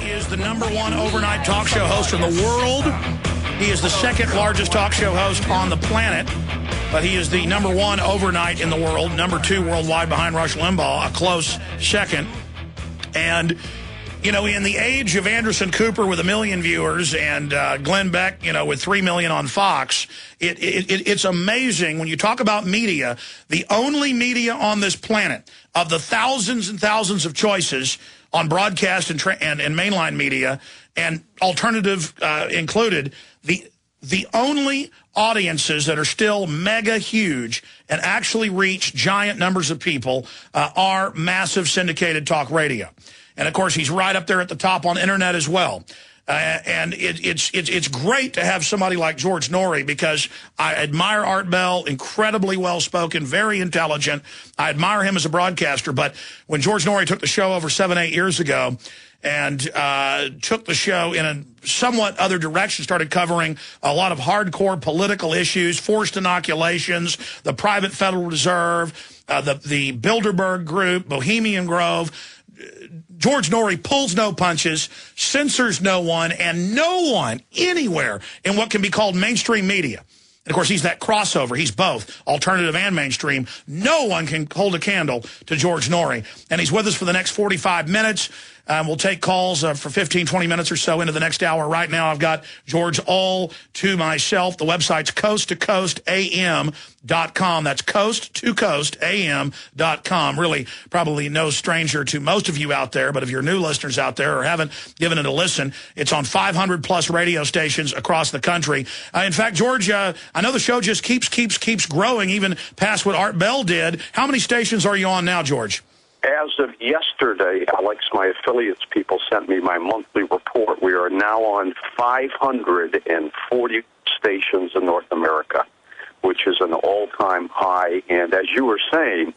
is the #1 overnight talk show host in the world. He is the second largest talk show host on the planet, but he is the #1 overnight in the world, #2 worldwide behind Rush Limbaugh, a close second. And, you know, in the age of Anderson Cooper with 1 million viewers and Glenn Beck, you know, with 3 million on Fox, it's amazing when you talk about media, the only media on this planet of the thousands and thousands of choices on broadcast and mainline media and alternative included, the only audiences that are still mega huge and actually reach giant numbers of people are massive syndicated talk radio. And, of course, he's right up there at the top on internet as well. And it's great to have somebody like George Noory because I admire Art Bell, incredibly well-spoken, very intelligent. I admire him as a broadcaster. But when George Noory took the show over 7-8 years ago and took the show in a somewhat other direction, started covering a lot of hardcore political issues, forced inoculations, the private Federal Reserve, the Bilderberg Group, Bohemian Grove, George Noory pulls no punches, censors no one, and no one anywhere in what can be called mainstream media. And, of course, he's that crossover. He's both alternative and mainstream. No one can hold a candle to George Noory. And he's with us for the next 45 minutes. We'll take calls for 15, 20 minutes or so into the next hour. Right now, I've got George all to myself. The website's coasttocoastam.com. That's coasttocoastam.com. Really, probably no stranger to most of you out there, but if you're new listeners out there or haven't given it a listen, it's on 500-plus radio stations across the country. In fact, George, I know the show just keeps growing, even past what Art Bell did. How many stations are you on now, George? As of yesterday, Alex, my affiliates people sent me my monthly report. We are now on 540 stations in North America, which is an all-time high. And as you were saying,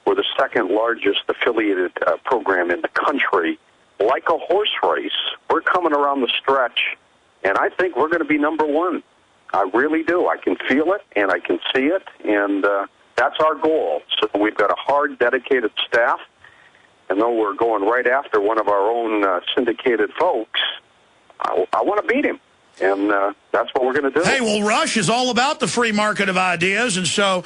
we're the second largest affiliated program in the country. Like a horse race, we're coming around the stretch, and I think we're going to be #1. I really do. I can feel it, and I can see it, and that's our goal. So we've got a hard, dedicated staff. And though we're going right after one of our own syndicated folks, I want to beat him. And that's what we're going to do. Hey, well, Rush is all about the free market of ideas. And so,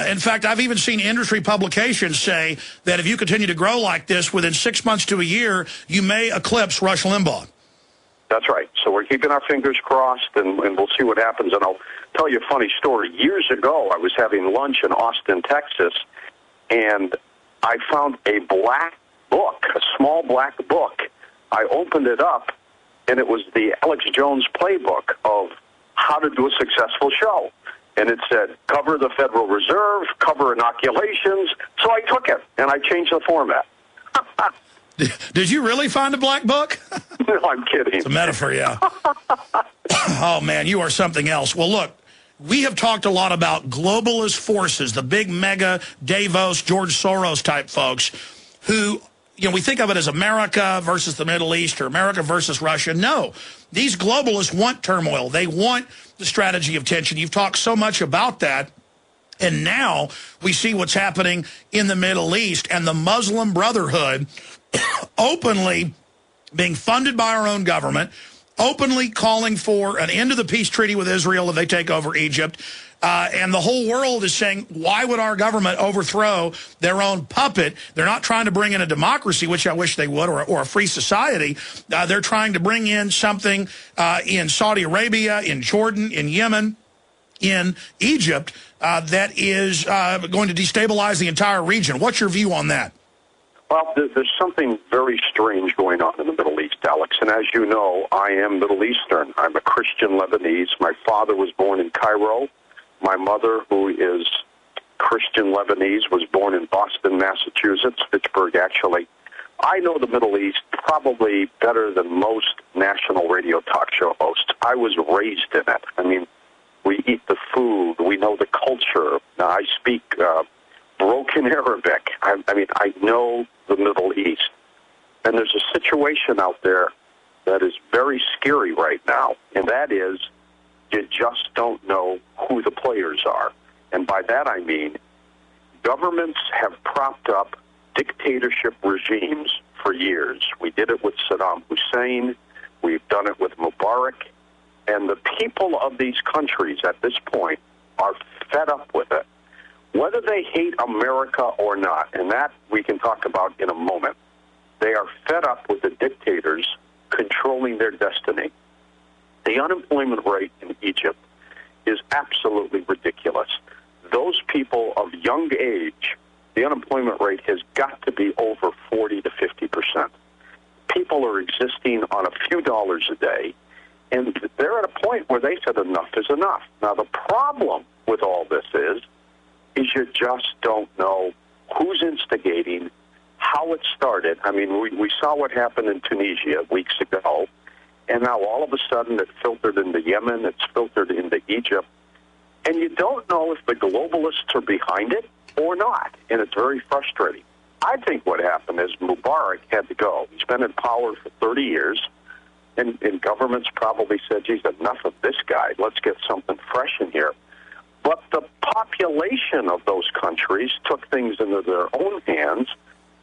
in fact, I've even seen industry publications say that if you continue to grow like this, within 6 months to a year, you may eclipse Rush Limbaugh. That's right. So we're keeping our fingers crossed, and we'll see what happens. And I'll tell you a funny story. Years ago, I was having lunch in Austin, Texas, and I found a black book, a small black book. I opened it up, and it was the Alex Jones playbook of how to do a successful show. And it said, cover the Federal Reserve, cover inoculations. So I took it, and I changed the format. Did you really find a black book? No, I'm kidding. It's a metaphor, yeah. Oh, man, you are something else. Well, look, we have talked a lot about globalist forces, the big mega Davos, George Soros type folks who, you know, we think of it as America versus the Middle East or America versus Russia. No, these globalists want turmoil. They want the strategy of tension. You've talked so much about that. And now we see what's happening in the Middle East and the Muslim Brotherhood openly being funded by our own government, openly calling for an end to the peace treaty with Israel if they take over Egypt. And the whole world is saying, why would our government overthrow their own puppet? They're not trying to bring in a democracy, which I wish they would, or a free society. They're trying to bring in something in Saudi Arabia, in Jordan, in Yemen, in Egypt that is going to destabilize the entire region. What's your view on that? Well, there's something very strange going on in the Middle East, Alex. And as you know, I am Middle Eastern. I'm a Christian Lebanese. My father was born in Cairo. My mother, who is Christian Lebanese, was born in Boston, Massachusetts, Pittsburgh, actually. I know the Middle East probably better than most national radio talk show hosts. I was raised in it. I mean, we eat the food. We know the culture. Now, I speak broken Arabic. I mean, I know the Middle East. And there's a situation out there that is very scary right now, and that is you just don't know who the players are. And by that I mean governments have propped up dictatorship regimes for years. We did it with Saddam Hussein. We've done it with Mubarak. And the people of these countries at this point are fed up with it. Whether they hate America or not, and that we can talk about in a moment, they are fed up with the dictators controlling their destiny. The unemployment rate in Egypt is absolutely ridiculous. Those people of young age, the unemployment rate has got to be over 40 to 50%. People are existing on a few dollars a day, and they're at a point where they said enough is enough. Now, the problem with all this is you just don't know who's instigating, how it started. I mean, we saw what happened in Tunisia weeks ago, and now all of a sudden it filtered into Yemen, it's filtered into Egypt, and you don't know if the globalists are behind it or not, and it's very frustrating. I think what happened is Mubarak had to go. He's been in power for 30 years, and governments probably said, geez, enough of this guy. Let's get something fresh in here. But the population of those countries took things into their own hands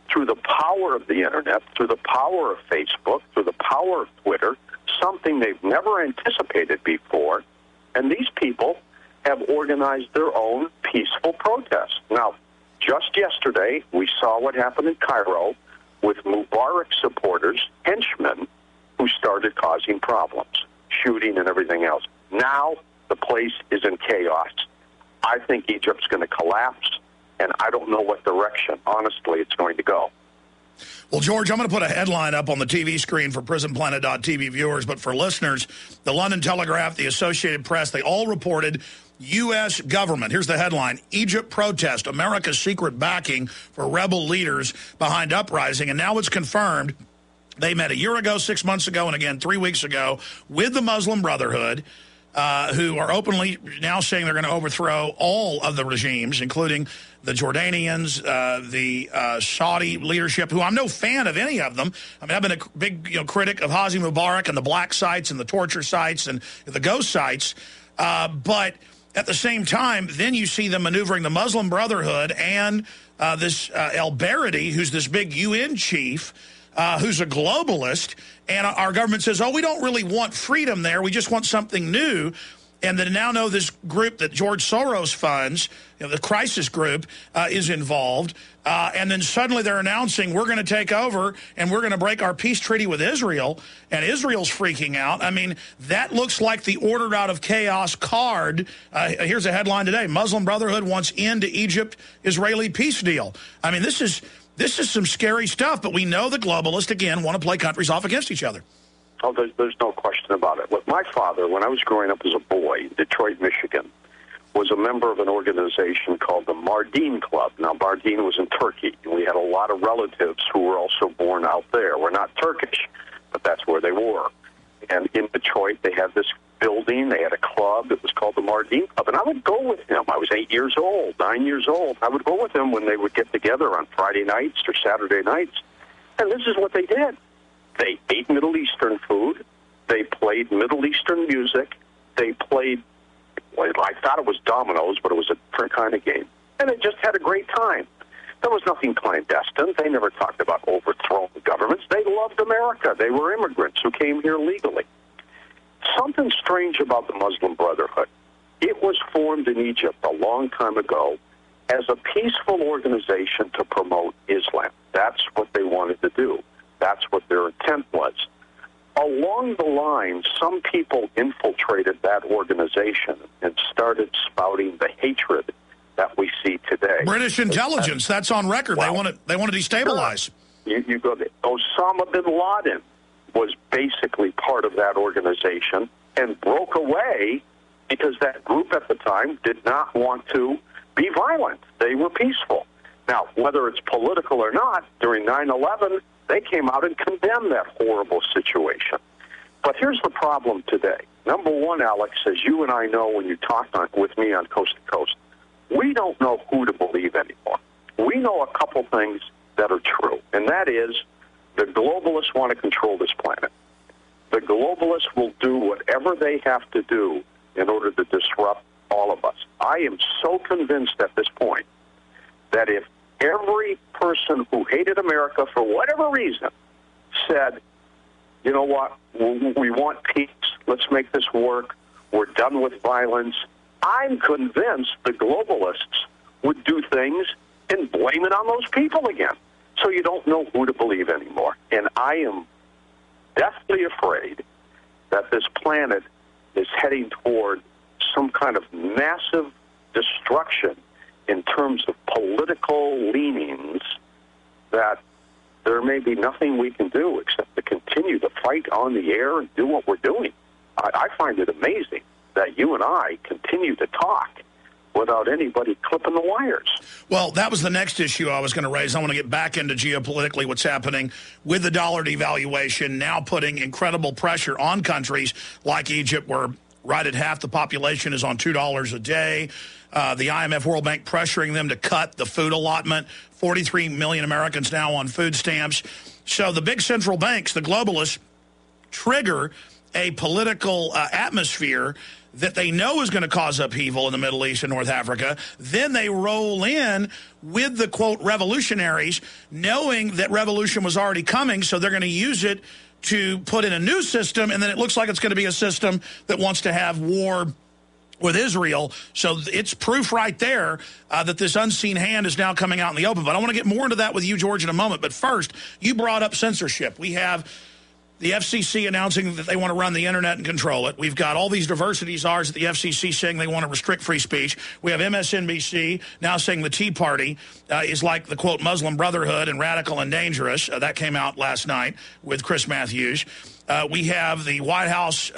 through the power of the Internet, through the power of Facebook, through the power of Twitter, something they've never anticipated before. And these people have organized their own peaceful protest. Now, just yesterday, we saw what happened in Cairo with Mubarak supporters, henchmen, who started causing problems, shooting and everything else. Now, the place is in chaos. I think Egypt's going to collapse, and I don't know what direction, honestly, it's going to go. Well, George, I'm going to put a headline up on the TV screen for PrisonPlanet.tv viewers, but for listeners, the London Telegraph, the Associated Press, they all reported U.S. government. Here's the headline: Egypt protest, America's secret backing for rebel leaders behind uprising. And now it's confirmed. They met a year ago, 6 months ago, and again 3 weeks ago with the Muslim Brotherhood, who are openly now saying they're going to overthrow all of the regimes, including the Jordanians, the Saudi leadership, who I'm no fan of any of them. I mean, I've been a big critic of Hosni Mubarak and the black sites and the torture sites and the ghost sites. But at the same time, then you see them maneuvering the Muslim Brotherhood and this El-Baradi, who's this big UN chief, who's a globalist, and our government says, oh, we don't really want freedom there, we just want something new. And then now know this group that George Soros funds, the crisis group, is involved. And then suddenly they're announcing we're going to take over and we're going to break our peace treaty with Israel. And Israel's freaking out. I mean, that looks like the ordered out of chaos card. Here's a headline today: Muslim Brotherhood wants end to Egypt-Israeli peace deal. I mean, this is some scary stuff, but we know the globalists, again, want to play countries off against each other. Oh, there's no question about it. Look, my father, when I was growing up as a boy in Detroit, Michigan, was a member of an organization called the Mardin Club. Now, Mardin was in Turkey, and we had a lot of relatives who were also born out there. We're not Turkish, but that's where they were. And in Detroit, they had this building. They had a club. It was called the Mardin Club. And I would go with him. I was 8 years old, 9 years old. I would go with him when they would get together on Friday nights or Saturday nights. And this is what they did. They ate Middle Eastern food. They played Middle Eastern music. They played, well, I thought it was dominoes, but it was a different kind of game. And they just had a great time. There was nothing clandestine. They never talked about overthrowing governments. They loved America. They were immigrants who came here legally. Something strange about the Muslim Brotherhood. It was formed in Egypt a long time ago as a peaceful organization to promote Islam. That's what they wanted to do. That's what their intent was. Along the line, some people infiltrated that organization and started spouting the hatred that we see today. British intelligence, that's on record. Well, they want to destabilize. Sure. You go there. Osama bin Laden was basically part of that organization and broke away because that group at the time did not want to be violent. They were peaceful. Now, whether it's political or not, during 9/11, they came out and condemned that horrible situation. But here's the problem today. Number one, Alex, as you and I know when you talk with me on Coast to Coast, we don't know who to believe anymore. We know a couple things that are true, and that is the globalists want to control this planet. The globalists will do whatever they have to do in order to disrupt all of us. I am so convinced at this point that if every person who hated America for whatever reason said, you know what, we want peace. Let's make this work. We're done with violence. I'm convinced the globalists would do things and blame it on those people again. So you don't know who to believe anymore. And I am deathly afraid that this planet is heading toward some kind of massive destruction in terms of political leanings, that there may be nothing we can do except to continue to fight on the air and do what we're doing. I find it amazing that you and I continue to talk without anybody clipping the wires. Well, that was the next issue I was going to raise. I want to get back into geopolitically what's happening with the dollar devaluation, now putting incredible pressure on countries like Egypt, where right at half the population is on $2 a day. The IMF, World Bank pressuring them to cut the food allotment. 43 million Americans now on food stamps. So the big central banks, the globalists, trigger a political atmosphere that they know is going to cause upheaval in the Middle East and North Africa. Then they roll in with the, quote, revolutionaries, knowing that revolution was already coming, so they're going to use it to put in a new system, and then it looks like it's going to be a system that wants to have war with Israel. So it's proof right there that this unseen hand is now coming out in the open. But I want to get more into that with you, George, in a moment. But first, you brought up censorship. We have the FCC announcing that they want to run the internet and control it. We've got all these diversity czars at the FCC saying they want to restrict free speech. We have MSNBC now saying the Tea Party is like the, quote, Muslim Brotherhood and radical and dangerous. That came out last night with Chris Matthews. We have the White House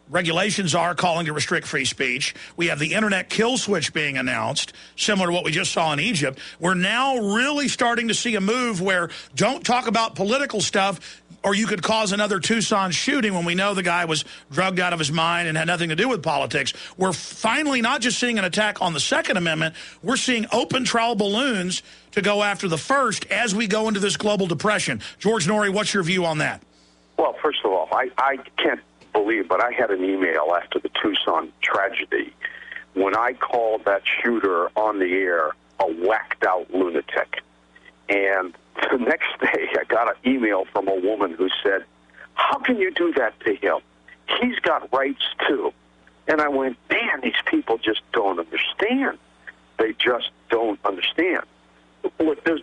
regulations are calling to restrict free speech. We have the internet kill switch being announced, similar to what we just saw in Egypt. We're now really starting to see a move where don't talk about political stuff, or you could cause another Tucson shooting when we know the guy was drugged out of his mind and had nothing to do with politics. We're finally not just seeing an attack on the Second Amendment, we're seeing open trial balloons to go after the First as we go into this global depression. George Noory, what's your view on that? Well, first of all, I can't believe, but I had an email after the Tucson tragedy when I called that shooter on the air a whacked-out lunatic. And the next day, I got an email from a woman who said, how can you do that to him? He's got rights, too. And I went, man, these people just don't understand. They just don't understand. Look, there's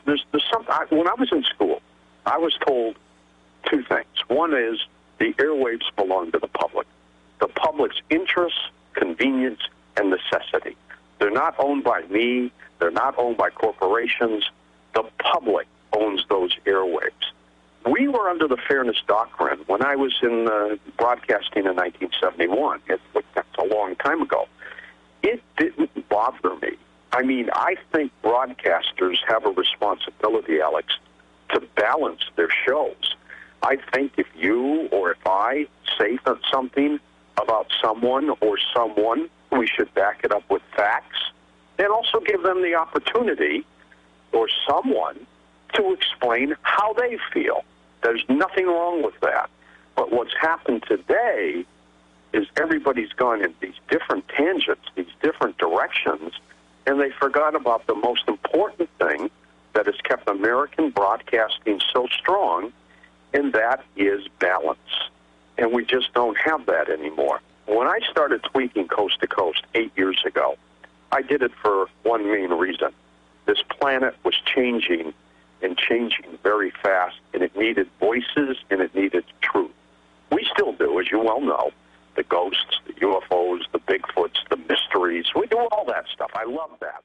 something. When I was in school, I was told two things. One is the airwaves belong to the public. The public's interests, convenience, and necessity. They're not owned by me. They're not owned by corporations. The public owns those airwaves. We were under the fairness doctrine when I was in broadcasting in 1971. That's a long time ago. It didn't bother me. I mean, I think broadcasters have a responsibility, Alex, to balance their shows. I think if you or if I say something about someone or someone, we should back it up with facts and also give them the opportunity or someone to explain how they feel. There's nothing wrong with that. But what's happened today is everybody's gone in these different tangents, these different directions, and they forgot about the most important thing that has kept American broadcasting so strong, and that is balance. And we just don't have that anymore. When I started tweaking Coast to Coast 8 years ago, I did it for one main reason. This planet was changing and changing very fast, and it needed voices and it needed truth. We still do, as you well know, the ghosts, the UFOs, the Bigfoots, the mysteries. We do all that stuff. I love that.